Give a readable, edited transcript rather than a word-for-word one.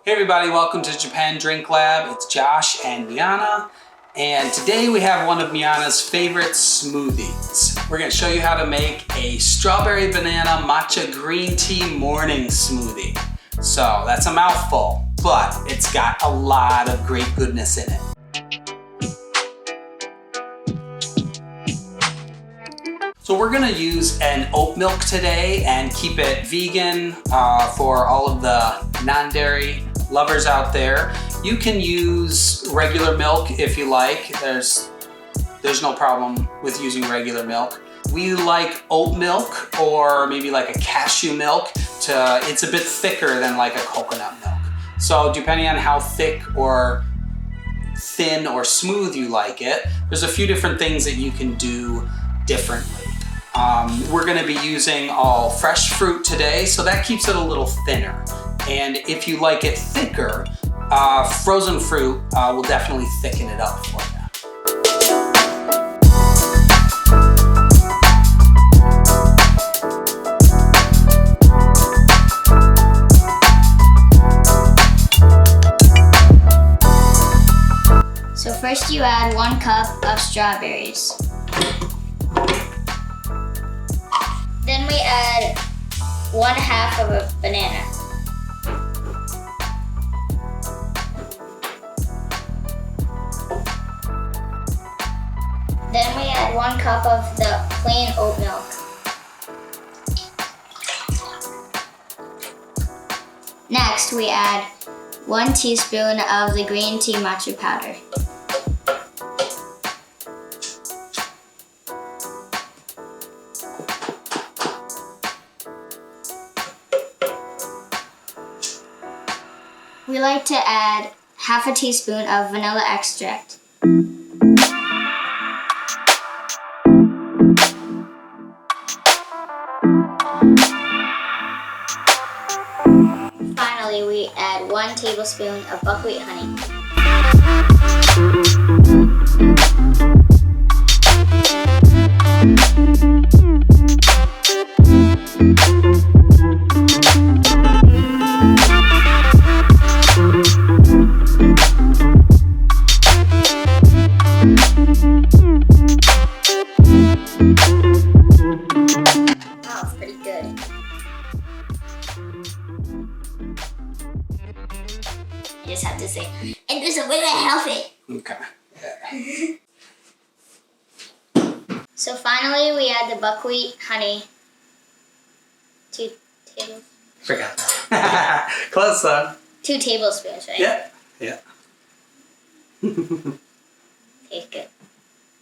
Hey everybody, welcome to Japan Drink Lab. It's Josh and Miana, and today we have one of Miana's favorite smoothies. We're going to show you how to make a strawberry banana matcha green tea morning smoothie. So that's a mouthful, but it's got a lot of great goodness in it. So we're gonna use an oat milk today and keep it vegan for all of the non-dairy lovers out there. You can use regular milk if you like. There's no problem with using regular milk. We like oat milk or maybe like a cashew milk. It's a bit thicker than like a coconut milk. So depending on how thick or thin or smooth you like it, there's a few different things that you can do differently. We're going to be using all fresh fruit today, so that keeps it a little thinner. And if you like it thicker, frozen fruit will definitely thicken it up for you. So first you add 1 cup of strawberries. Then we add 1/2 of a banana. Then we add 1 cup of the plain oat milk. Next, we add 1 teaspoon of the green tea matcha powder. We like to add 1/2 teaspoon of vanilla extract. Finally, we add 1 tablespoon of buckwheat honey. Smells pretty good. I just have to say, and this is really healthy. Okay. So finally, we add the buckwheat honey. 2 tablespoons. Forgot that. Close though. 2 tablespoons, right? Yeah.